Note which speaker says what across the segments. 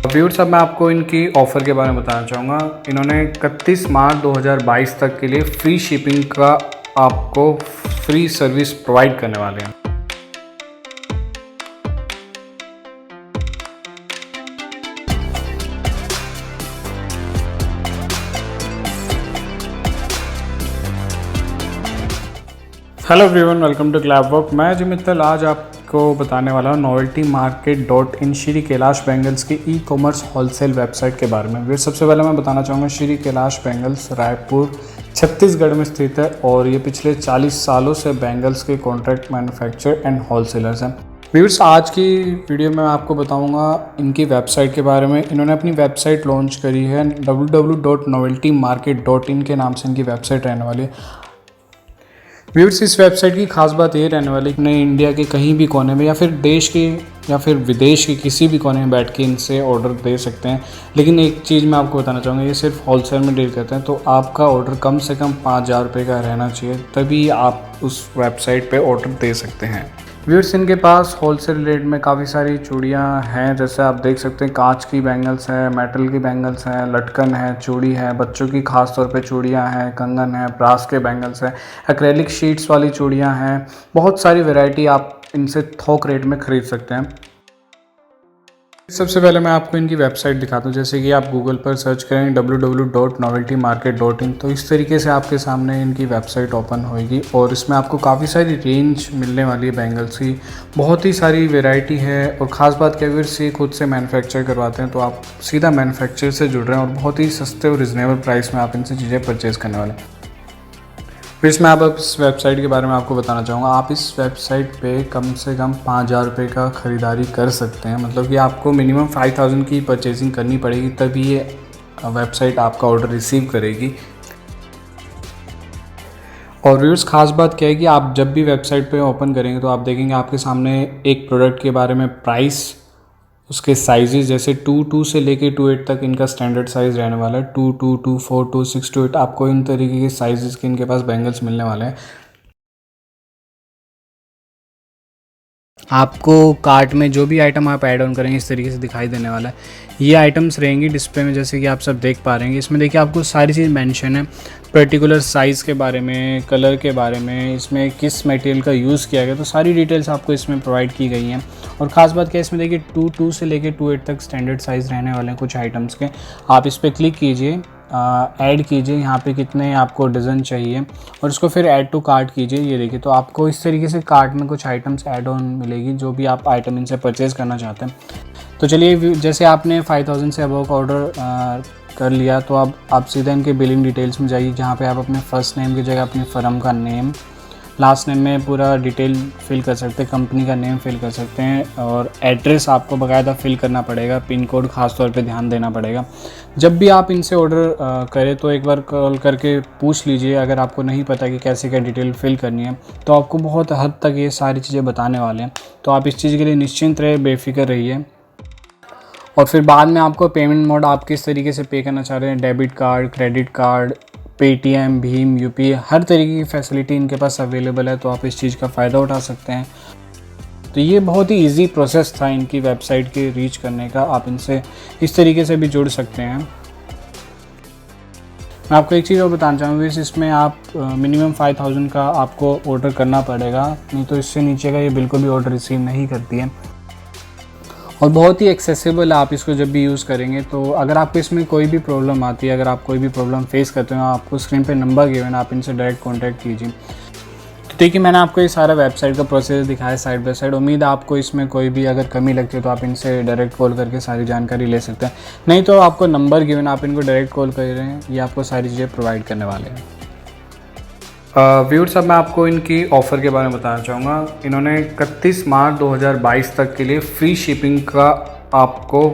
Speaker 1: Viewers, अब मैं आपको इनकी ऑफ़र के बारे में बताना चाहूँगा। इन्होंने 31 मार्च 2022 तक के लिए फ्री शिपिंग का आपको फ्री सर्विस प्रोवाइड करने वाले हैं। Hello everyone, welcome to Clapwork. मैं अजय मित्तल आज आपको बताने वाला हूँ novelty market .in Shri Kailash bangles की ई कॉमर्स होलसेल वेबसाइट के बारे में। फिर सबसे पहले मैं बताना चाहूँगा श्री कैलाश बैंगल्स रायपुर छत्तीसगढ़ में स्थित है और ये पिछले 40 सालों से बैंगल्स के कॉन्ट्रैक्ट मैन्युफैक्चर एंड होलसेलर्स हैं। व्यूअर्स, आज की वीडियो में आपको बताऊंगा इनकी वेबसाइट के बारे में। इन्होंने अपनी वेबसाइट लॉन्च करी है www.noveltymarket.in के नाम से इनकी वेबसाइट रहने वाली है। व्यूअर्स, इस वेबसाइट की खास बात ये रहने वाली है कि इंडिया के कहीं भी कोने में या फिर देश के या फिर विदेश के किसी भी कोने में बैठ के इनसे ऑर्डर दे सकते हैं। लेकिन एक चीज़ मैं आपको बताना चाहूँगा, ये सिर्फ होलसेल में डील करते हैं, तो आपका ऑर्डर कम से कम 5,000 रुपये का रहना चाहिए, तभी आप उस वेबसाइट पे ऑर्डर दे सकते हैं। व्यूअर्स, इनके पास होलसेल रेट में काफ़ी सारी चूड़ियाँ हैं, जैसे आप देख सकते हैं कांच की बैंगल्स हैं, मेटल की बैंगल्स हैं, लटकन है, चूड़ी है, बच्चों की खास तौर पे चूड़ियाँ हैं, कंगन है, ब्रास के बैंगल्स हैं, एक्रेलिक शीट्स वाली चूड़ियाँ हैं। बहुत सारी वैरायटी आप इनसे थोक रेट में ख़रीद सकते हैं। सबसे पहले मैं आपको इनकी वेबसाइट दिखाता हूँ। जैसे कि आप गूगल पर सर्च करेंगे www.noveltymarket.in, तो इस तरीके से आपके सामने इनकी वेबसाइट ओपन होएगी और इसमें आपको काफ़ी सारी रेंज मिलने वाली है बैंगल्स की। बहुत ही सारी वैरायटी है और ख़ास बात क्या है, ये खुद से मैन्युफैक्चर करवाते हैं, तो आप सीधा मैन्युफैक्चर से जुड़ रहे हैं और बहुत ही सस्ते और रिजनेबल प्राइस में आप इनसे चीज़ें परचेज़ करने वाले हैं। फिर इसमें अब इस वेबसाइट के बारे में आपको बताना चाहूँगा। आप इस वेबसाइट पे कम से कम 5,000 रुपये का ख़रीदारी कर सकते हैं, मतलब कि आपको मिनिमम 5,000 की परचेजिंग करनी पड़ेगी, तभी ये वेबसाइट आपका ऑर्डर रिसीव करेगी। और व्यूअर्स, ख़ास बात क्या है कि आप जब भी वेबसाइट पे ओपन करेंगे तो आप देखेंगे आपके सामने एक प्रोडक्ट के बारे में प्राइस, उसके साइजेस, जैसे 2 से लेके 2 तक इनका स्टैंडर्ड साइज़ रहने वाला है। 2 4 2 6 8 आपको इन तरीके के साइजेस के इनके पास बैंगल्स मिलने वाले हैं। आपको कार्ट में जो भी आइटम आप ऐड ऑन करेंगे इस तरीके से दिखाई देने वाला है। ये आइटम्स रहेंगी डिस्प्ले में, जैसे कि आप सब देख पा रहे हैं। इसमें देखिए आपको सारी चीज़ मेंशन है, पर्टिकुलर साइज़ के बारे में, कलर के बारे में, इसमें किस मटेरियल का यूज़ किया गया, तो सारी डिटेल्स आपको इसमें प्रोवाइड की गई हैं। और ख़ास बात क्या है, इसमें देखिए 2 से लेके 2 तक स्टैंडर्ड साइज़ रहने वाले हैं कुछ आइटम्स के। आप इस पर क्लिक कीजिए, ऐड कीजिए, यहाँ पे कितने आपको डज़न चाहिए और उसको फिर ऐड टू कार्ट कीजिए। ये देखिए, तो आपको इस तरीके से कार्ट में कुछ आइटम्स ऐड ऑन मिलेगी, जो भी आप आइटम इनसे परचेज़ करना चाहते हैं। तो चलिए, जैसे आपने 5,000 से अबव का ऑर्डर कर लिया, तो अब आप सीधा इनके बिलिंग डिटेल्स में जाइए, जहाँ पे आप अपने फर्स्ट नेम की जगह अपनी फर्म का नेम, लास्ट नेम में पूरा डिटेल फिल कर सकते हैं, कंपनी का नेम फिल कर सकते हैं और एड्रेस आपको बाकायदा फिल करना पड़ेगा, पिन कोड ख़ास तौर पे ध्यान देना पड़ेगा। जब भी आप इनसे ऑर्डर करें तो एक बार कॉल करके पूछ लीजिए, अगर आपको नहीं पता कि कैसे क्या डिटेल फिल करनी है, तो आपको बहुत हद तक ये सारी चीज़ें बताने वाले हैं। तो आप इस चीज़ के लिए निश्चिंत रहे, बेफिक्र रहिए। और फिर बाद में आपको पेमेंट मोड आप किस तरीके से पे करना चाह रहे हैं, debit card, credit card, Paytm, भीम, यूपीआई, हर तरीके की फैसिलिटी इनके पास अवेलेबल है, तो आप इस चीज़ का फ़ायदा उठा सकते हैं। तो ये बहुत ही इजी प्रोसेस था इनकी वेबसाइट के रीच करने का। आप इनसे इस तरीके से भी जुड़ सकते हैं। मैं आपको एक चीज़ और बताना चाहूँगा, इसमें आप मिनिमम 5,000 का आपको ऑर्डर करना पड़ेगा, नहीं तो इससे नीचे का ये बिल्कुल भी ऑर्डर रिसीव नहीं करती है। और बहुत ही एक्सेसिबल है आप इसको जब भी यूज़ करेंगे। तो अगर आपको इसमें कोई भी प्रॉब्लम आती है, अगर आप कोई भी प्रॉब्लम फेस करते हो, आपको स्क्रीन पे नंबर गिवन, आप इनसे डायरेक्ट कांटेक्ट कीजिए। तो देखिए, मैंने आपको ये सारा वेबसाइट का प्रोसेस दिखाया साइड बाय साइड। उम्मीद है आपको इसमें कोई भी अगर कमी लगती है तो आप इनसे डायरेक्ट कॉल करके सारी जानकारी ले सकते हैं, नहीं तो आपको नंबर गिवन, आप इनको डायरेक्ट कॉल कर रहे हैं, ये आपको सारी चीज़ें प्रोवाइड करने वाले हैं। व्यूअर्स, अब मैं आपको इनकी ऑफ़र के बारे में बताना चाहूँगा। इन्होंने 31 मार्च 2022 तक के लिए फ्री शिपिंग का आपको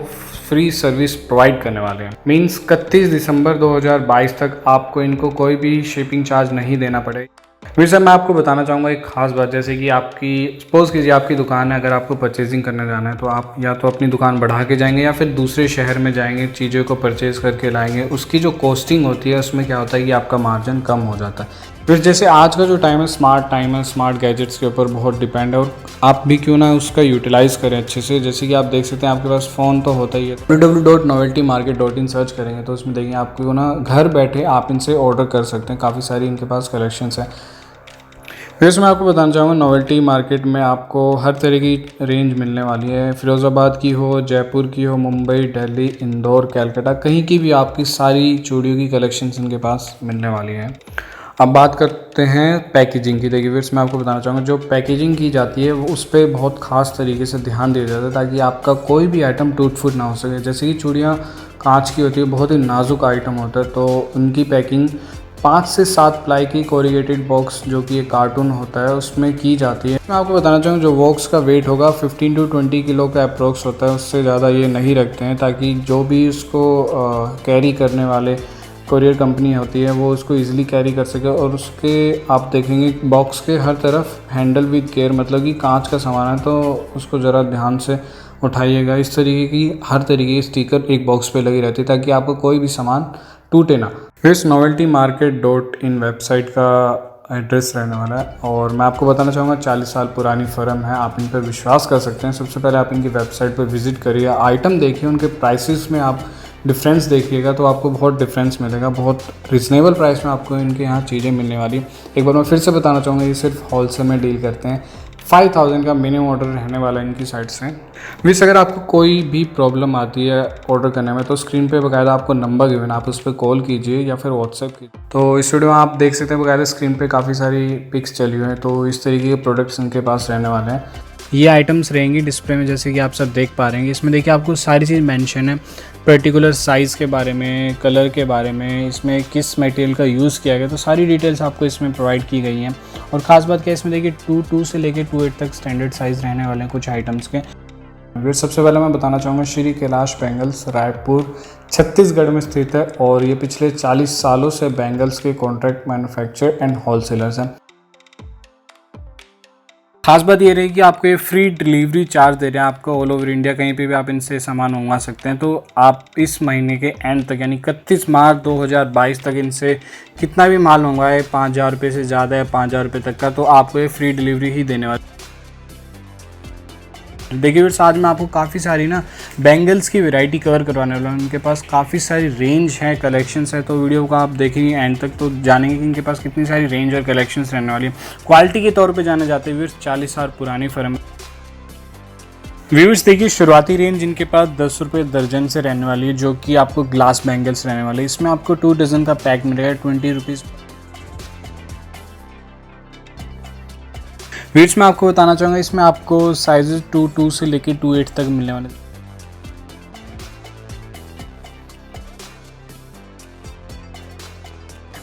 Speaker 1: फ्री सर्विस प्रोवाइड करने वाले हैं। मींस 31 दिसंबर 2022 तक आपको इनको कोई भी शिपिंग चार्ज नहीं देना पड़ेगा। फिर सर, मैं आपको बताना चाहूँगा एक ख़ास बात, जैसे कि आपकी सपोज़ कीजिए आपकी दुकान है, अगर आपको परचेजिंग करने जाना है तो आप या तो अपनी दुकान बढ़ा के जाएंगे या फिर दूसरे शहर में जाएंगे, चीज़ों को परचेज़ करके लाएंगे। उसकी जो कॉस्टिंग होती है उसमें क्या होता है कि आपका मार्जिन कम हो जाता है। फिर जैसे आज का जो टाइम है, स्मार्ट गैजेट्स के ऊपर बहुत डिपेंड है और आप भी क्यों ना उसका यूटिलाइज़ करें अच्छे से। जैसे कि आप देख सकते हैं आपके पास फ़ोन तो होता ही है। www.noveltymarket.in सर्च करेंगे तो उसमें देखिए आपको ना घर बैठे आप इनसे ऑर्डर कर सकते हैं। काफ़ी सारी इनके पास कलेक्शंस हैं। फिर इसमें आपको बताना चाहूँगा नोवेल्टी मार्केट में आपको हर तरह की रेंज मिलने वाली है। फिरोज़ाबाद की हो, जयपुर की हो, मुंबई, दिल्ली, इंदौर, कलकत्ता, कहीं की भी आपकी सारी चूड़ियों की कलेक्शंस इनके पास मिलने वाली है। अब बात करते हैं पैकेजिंग की। देखिए फिर मैं आपको बताना चाहूँगा जो पैकेजिंग की जाती है वो उस पर बहुत ख़ास तरीके से ध्यान दिया जाता है ताकि आपका कोई भी आइटम टूट फूट ना हो सके। जैसे कि चूड़ियाँ कांच की होती है, बहुत ही नाजुक आइटम होता है, तो उनकी पैकिंग 5 से 7 प्लाई की कोरिगेटेड बॉक्स जो कि एक कार्टून होता है उसमें की जाती है। मैं आपको बताना चाहूँगा जो बॉक्स का वेट होगा 15 to 20 किलो का अप्रोक्स होता है, उससे ज़्यादा ये नहीं रखते हैं ताकि जो भी उसको कैरी करने वाले कोरियर कंपनी होती है वो उसको इजीली कैरी कर सके। और उसके आप देखेंगे बॉक्स के हर तरफ हैंडल विद केयर, मतलब कि कांच का सामान है तो उसको ज़रा ध्यान से उठाइएगा। इस तरीके की हर तरीके की स्टिकर एक बॉक्स पे लगी रहती है ताकि आपको कोई भी सामान टूटे ना। फिर noveltymarket.in वेबसाइट का एड्रेस रहने वाला है और मैं आपको बताना चाहूँगा 40 साल पुरानी फर्म है, आप इन पर विश्वास कर सकते हैं। सबसे पहले आप इनकी वेबसाइट पर विजिट करिए, आइटम देखिए, उनके प्राइसेस में आप डिफरेंस देखिएगा तो आपको बहुत डिफरेंस मिलेगा। बहुत रिजनेबल प्राइस में आपको इनके यहाँ चीज़ें मिलने वाली। एक बार मैं फिर से बताना चाहूँगा ये सिर्फ होलसेल में डील करते हैं। 5000 का मिनिमम ऑर्डर रहने वाला है इनकी साइड से। मिस अगर आपको कोई भी प्रॉब्लम आती है ऑर्डर करने में तो स्क्रीन पे बकायदा आपको नंबर गिवन, आप उस पर कॉल कीजिए या फिर व्हाट्सएप कीजिए। तो इस वीडियो में आप देख सकते हैं बकायदा स्क्रीन पे काफ़ी सारी पिक्स चली हुई हैं, तो इस तरीके के प्रोडक्ट्स इनके पास रहने वाले हैं। ये आइटम्स रहेंगी डिस्प्ले में जैसे कि आप सब देख पा रहे हैं। इसमें देखिए आपको सारी चीज़ मेंशन है, पर्टिकुलर साइज़ के बारे में, कलर के बारे में, इसमें किस मटेरियल का यूज़ किया गया, तो सारी डिटेल्स आपको इसमें प्रोवाइड की गई हैं। और ख़ास बात क्या है इसमें देखिए 2 से लेकर 2.8 तक स्टैंडर्ड साइज़ रहने वाले हैं कुछ आइटम्स के। फिर सबसे पहले मैं बताना चाहूँगा श्री कैलाश बैंगल्स रायपुर छत्तीसगढ़ में स्थित है और ये पिछले 40 सालों से बैंगल्स के कॉन्ट्रैक्ट मैन्युफैक्चर एंड होलसेलर्स हैं। खास बात ये रही कि आपको ये फ्री डिलीवरी चार्ज दे रहे हैं, आपको ऑल ओवर इंडिया कहीं पे भी आप इनसे सामान मंगवा सकते हैं। तो आप इस महीने के एंड तक यानी 31 मार्च 2022 तक इनसे कितना भी माल मंगवाए, 5000 रुपये से ज़्यादा या 5000 रुपये तक का, तो आपको ये फ्री डिलीवरी ही देने वाले। देखिए फिर आज में आपको काफ़ी सारी ना बैंगल्स की वैरायटी कवर करवाने वाला हूँ। उनके पास काफ़ी सारी रेंज है, कलेक्शंस है, तो वीडियो को आप देखेंगे एंड तक तो जानेंगे कि इनके पास कितनी सारी रेंज और कलेक्शंस रहने वाली है। क्वालिटी के तौर पे जाने जाते हैं 40 साल पुरानी फर्म। व्यूअर्स देखिए शुरुआती रेंज इनके पास 10 रुपये दर्जन से रहने वाली है जो कि आपको ग्लास बैंगल्स रहने वाले हैं। इसमें आपको 2 डजन का पैक मिलेगा 20 रुपीज़। वेट्स में आपको बताना चाहूँगा इसमें आपको साइजेस 2 से लेकर 2.8 तक मिलने वाले।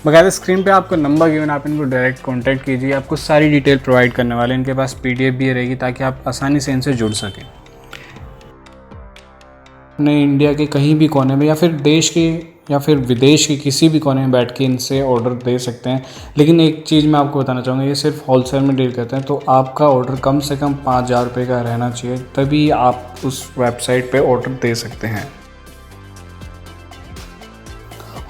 Speaker 1: बकायदा स्क्रीन पे आपको नंबर गिवन, आप इनको डायरेक्ट कांटेक्ट कीजिए, आपको सारी डिटेल प्रोवाइड करने वाले हैं। इनके पास PDF भी रहेगी ताकि आप आसानी से इनसे जुड़ सकें। अपने इंडिया के कहीं भी कोने में या फिर देश के या फिर विदेश के किसी भी कोने में बैठ के इनसे ऑर्डर दे सकते हैं। लेकिन एक चीज़ मैं आपको बताना चाहूँगा, ये सिर्फ होलसेल में डील करते हैं, तो आपका ऑर्डर कम से कम 5000 रुपये का रहना चाहिए, तभी आप उस वेबसाइट पे ऑर्डर दे सकते हैं।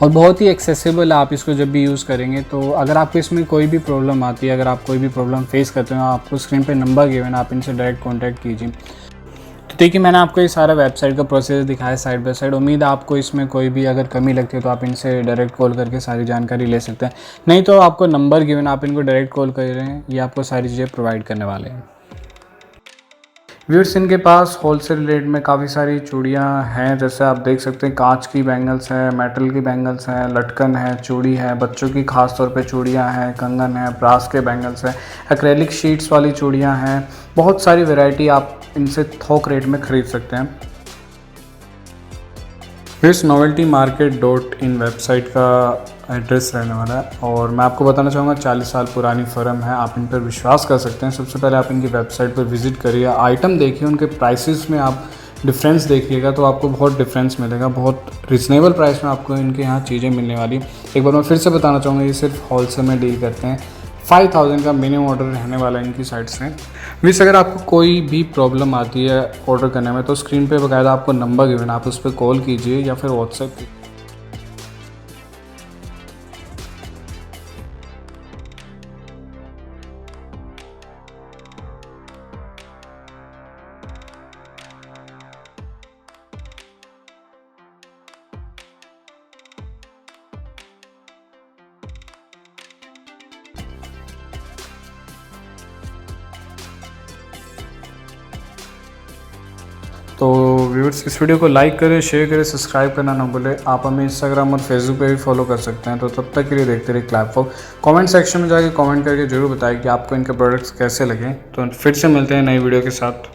Speaker 1: और बहुत ही एक्सेसिबल है, आप इसको जब भी यूज़ करेंगे। तो अगर आपको इसमें कोई भी प्रॉब्लम आती है, अगर आप कोई भी प्रॉब्लम फेस करते हो, आपको स्क्रीन पे नंबर गिवन, आप इनसे डायरेक्ट कांटेक्ट कीजिए। तो देखिए मैंने आपको ये सारा वेबसाइट का प्रोसेस दिखाया साइड बाय साइड। उम्मीद है आपको इसमें कोई भी अगर कमी लगती है तो आप इनसे डायरेक्ट कॉल करके सारी जानकारी ले सकते हैं, नहीं तो आपको नंबर गिवन, आप इनको डायरेक्ट कॉल कर रहे हैं, ये आपको सारी चीज़ें प्रोवाइड करने वाले हैं। व्यूअर्स इनके पास होलसेल रेट में काफ़ी सारी चूड़ियाँ हैं, जैसे आप देख सकते हैं कांच की बैंगल्स हैं, मेटल की बैंगल्स हैं, लटकन है, चूड़ी है, बच्चों की खास तौर पे चूड़ियाँ हैं, कंगन है, ब्रास के बैंगल्स हैं, एक्रेलिक शीट्स वाली चूड़ियाँ हैं। बहुत सारी वैरायटी आप इनसे थोक रेट में ख़रीद सकते हैं। फिर noveltymarket.in वेबसाइट का एड्रेस रहने वाला है और मैं आपको बताना चाहूँगा 40 साल पुरानी फर्म है, आप इन पर विश्वास कर सकते हैं। सबसे पहले आप इनकी वेबसाइट पर विजिट करिए, आइटम देखिए, उनके प्राइसेस में आप डिफरेंस देखिएगा तो आपको बहुत डिफरेंस मिलेगा। बहुत रिजनेबल प्राइस में आपको इनके यहाँ चीज़ें मिलने वाली। एक बार मैं फिर से बताना चाहूँगा ये सिर्फ होलसेल में डील करते हैं। 5000 का मिनिमम ऑर्डर रहने वाला है इनकी साइड से। मिस अगर आपको कोई भी प्रॉब्लम आती है ऑर्डर करने में तो स्क्रीन पे बकायदा आपको नंबर गिवन, आप उस पर कॉल कीजिए या फिर व्हाट्सएप कीजिए। तो व्यूअर्स इस वीडियो को लाइक करें, शेयर करें, सब्सक्राइब करना ना भूलें। आप हमें इंस्टाग्राम और फेसबुक पे भी फॉलो कर सकते हैं। तो तब तक के लिए देखते रहिए क्लैपफॉग। कमेंट सेक्शन में जाके कमेंट करके जरूर बताएं कि आपको इनके प्रोडक्ट्स कैसे लगे। तो फिर से मिलते हैं नई वीडियो के साथ।